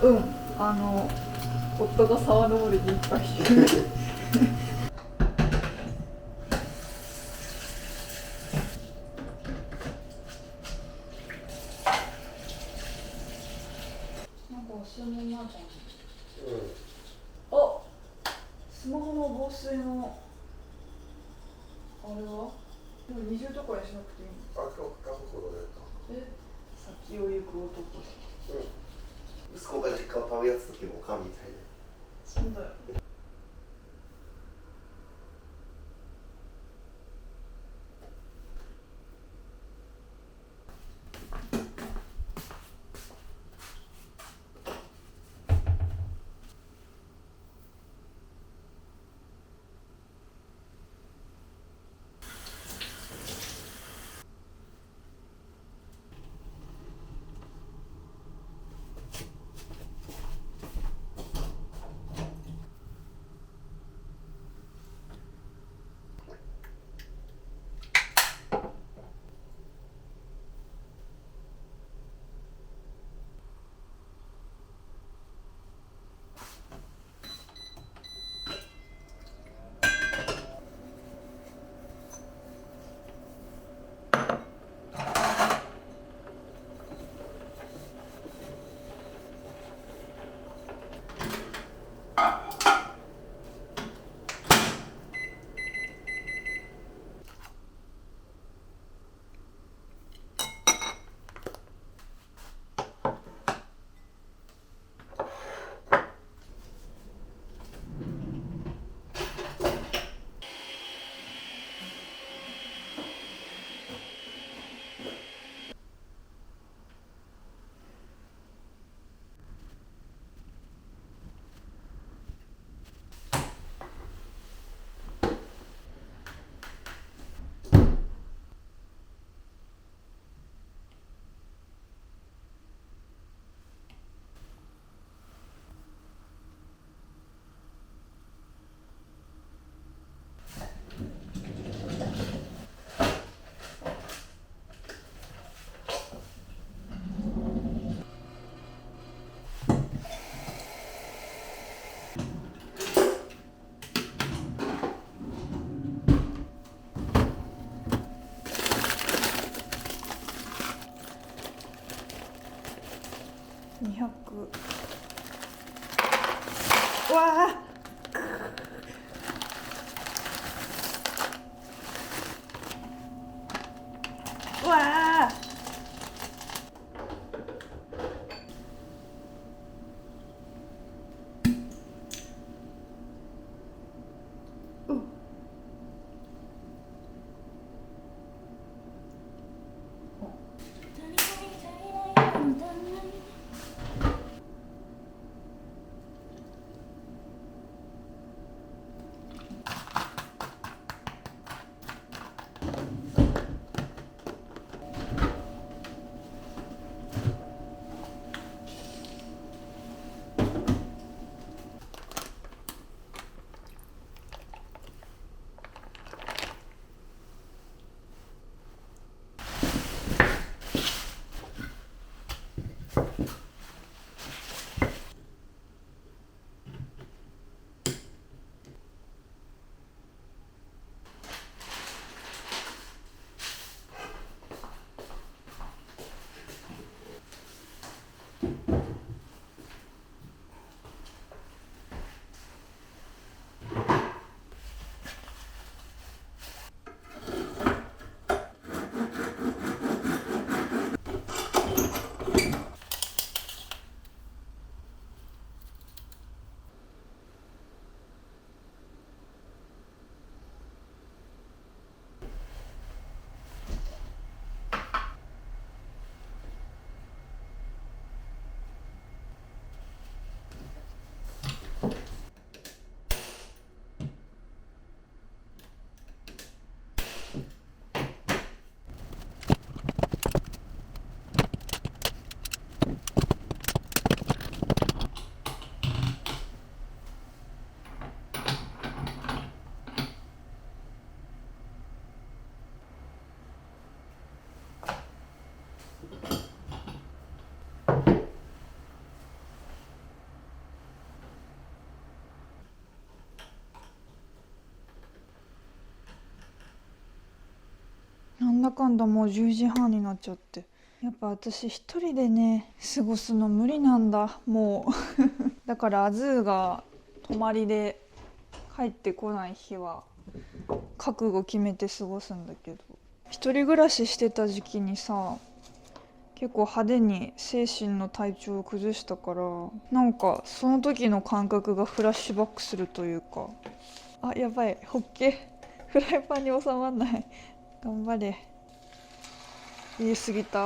うん、夫が沢登りにいっぱいしてるなんか忘れ物になるかな。あ、スマホの防水のあれはでも二重とかにしなくていいの？あ、家族のやった。先を行く男で。息子が実家を食べやつ時も神みたいで。そうだよ。200。うわあ。うわあ。んだかんだもう10時半になっちゃって、やっぱ私一人でね過ごすの無理なんだもうだからアズーが泊まりで帰ってこない日は覚悟決めて過ごすんだけど、一人暮らししてた時期にさ結構派手に精神の体調を崩したから、なんかその時の感覚がフラッシュバックするというか、あ、やばい、ホッケフライパンに収まんない、頑張れ。言い過ぎた。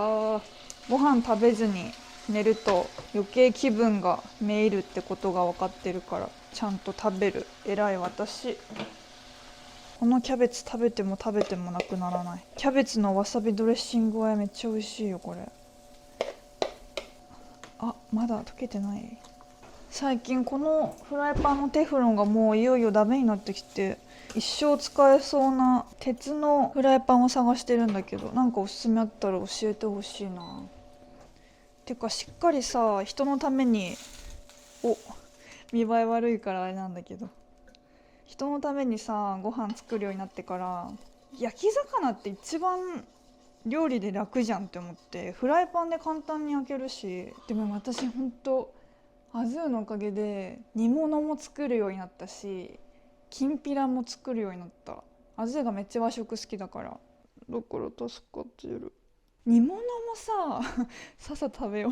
ご飯食べずに寝ると余計気分がめいるってことが分かってるからちゃんと食べる。偉い私。このキャベツ食べても食べてもなくならない。キャベツのわさびドレッシング和えめっちゃ美味しいよこれ。あ、まだ溶けてない。最近このフライパンのテフロンがもういよいよダメになってきて、一生使えそうな鉄のフライパンを探してるんだけど、なんかおすすめあったら教えてほしいな。てかしっかりさ、人のために見栄え悪いからあれなんだけど、人のためにさご飯作るようになってから、焼き魚って一番料理で楽じゃんって思って、フライパンで簡単に焼けるし、でも私ほんとアズーのおかげで煮物も作るようになったし、きんぴらも作るようになった。アズーがめっちゃ和食好きだから、だから助かってる。煮物もささっさ食べよう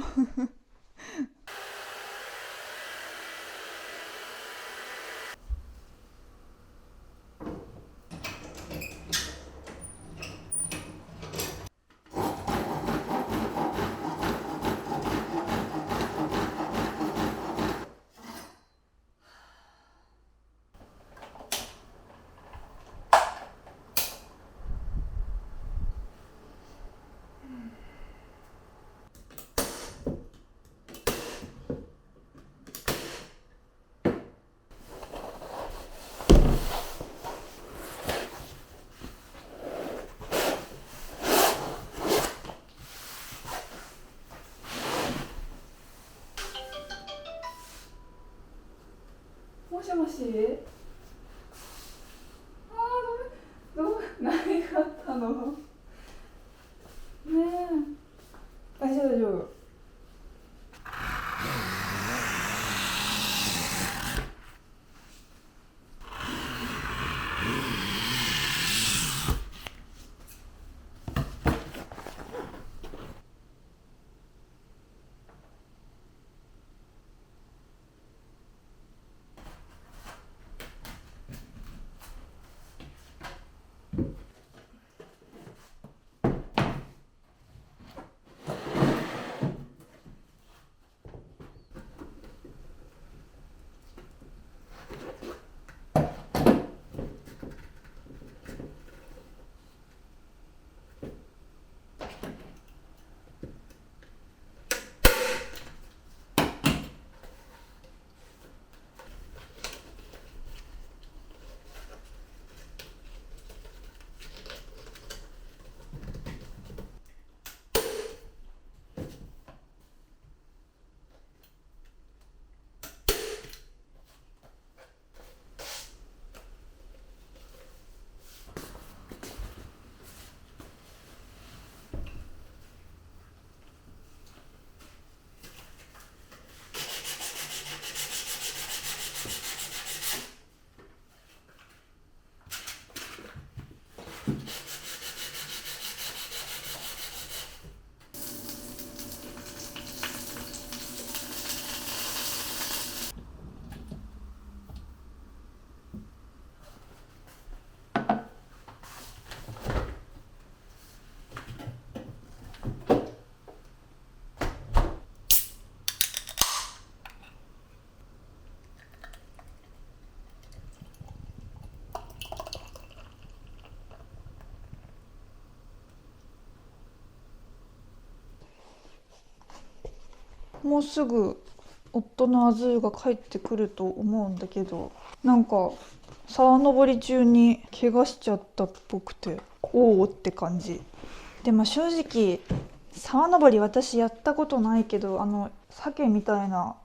もしもし。あー、何があったの。ねえ、大丈夫大丈夫。もうすぐ夫のアズーが帰ってくると思うんだけど、なんか沢登り中に怪我しちゃったっぽくて、おおって感じ。でも正直沢登り私やったことないけど、鮭みたいな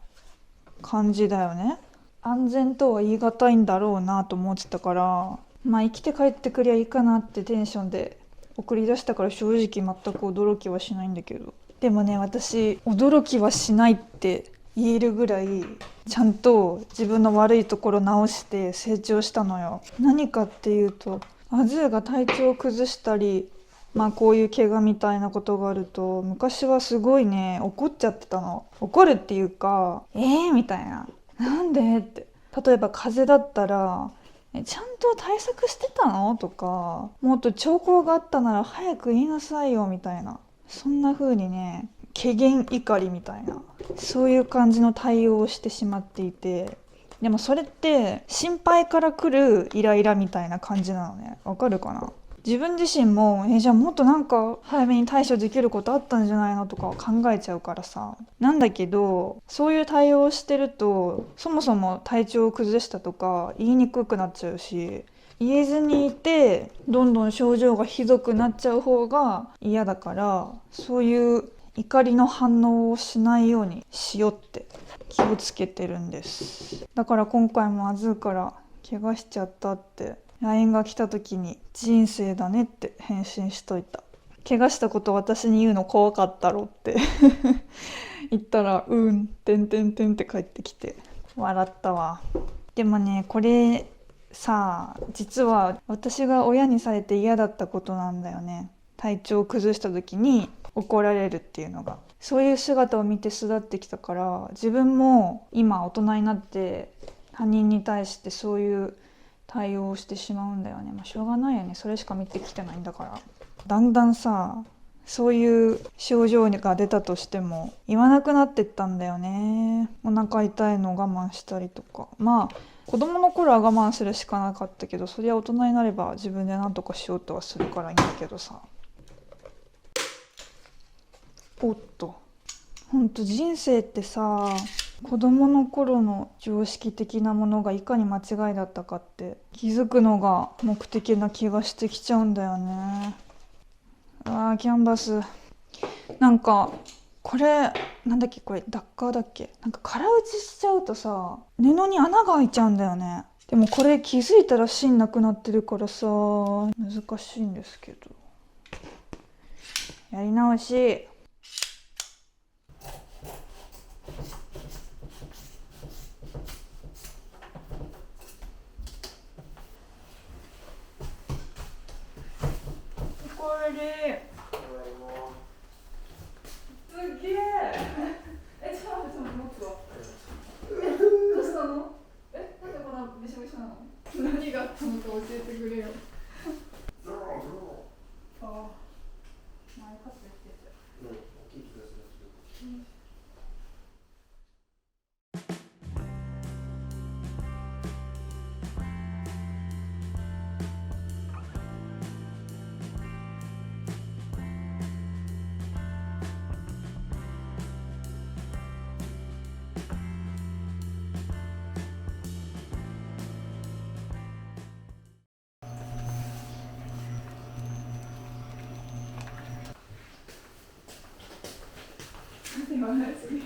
感じだよね。安全とは言い難いんだろうなと思ってたから、まあ生きて帰ってくりゃいいかなってテンションで送り出したから正直全く驚きはしないんだけど、でもね私驚きはしないって言えるぐらいちゃんと自分の悪いところ直して成長したのよ。何かっていうと、アズーが体調を崩したり、まあこういう怪我みたいなことがあると昔はすごいね怒っちゃってたの。怒るっていうかみたいな、なんでって。例えば風邪だったらちゃんと対策してたのとか、もっと兆候があったなら早く言いなさいよみたいな、そんな風にね怪げ怒りみたいな、そういう感じの対応をしてしまっていて、でもそれって心配から来るイライラみたいな感じなのね。わかるかな。自分自身もじゃあもっとなんか早めに対処できることあったんじゃないのとか考えちゃうからさ。なんだけどそういう対応をしてるとそもそも体調を崩したとか言いにくくなっちゃうし、言えずにいてどんどん症状がひどくなっちゃう方が嫌だから、そういう怒りの反応をしないようにしようって気をつけてるんです。だから今回もアズーから怪我しちゃったって LINE が来た時に人生だねって返信しといた。怪我したこと私に言うの怖かったろって言ったらてんてんてんって帰ってきて笑ったわ。でもねこれさあ実は私が親にされて嫌だったことなんだよね。体調を崩した時に怒られるっていうのが、そういう姿を見て育ってきたから、自分も今大人になって他人に対してそういう対応をしてしまうんだよね。まあしょうがないよね、それしか見てきてないんだから。だんだんさそういう症状が出たとしても言わなくなってったんだよね。お腹痛いのを我慢したりとか、まあ子供の頃は我慢するしかなかったけど、そりゃ大人になれば自分で何とかしようとはするからいいんだけどさ。おっと、ほんと人生ってさ、子供の頃の常識的なものがいかに間違いだったかって気づくのが目的な気がしてきちゃうんだよね。キャンバスなんかこれなんだっけ、これダッカーだっけ、なんか空打ちしちゃうとさ布に穴が開いちゃうんだよね。でもこれ気づいたら芯なくなってるからさ難しいんですけど、やり直し。これすげえちょっと待って持つわ。どうしたの？なんでこんなびしょびしょなの？何があったのか教えてくれよ。ああ、前カットしてて。大きい気がする。言わないすぎ。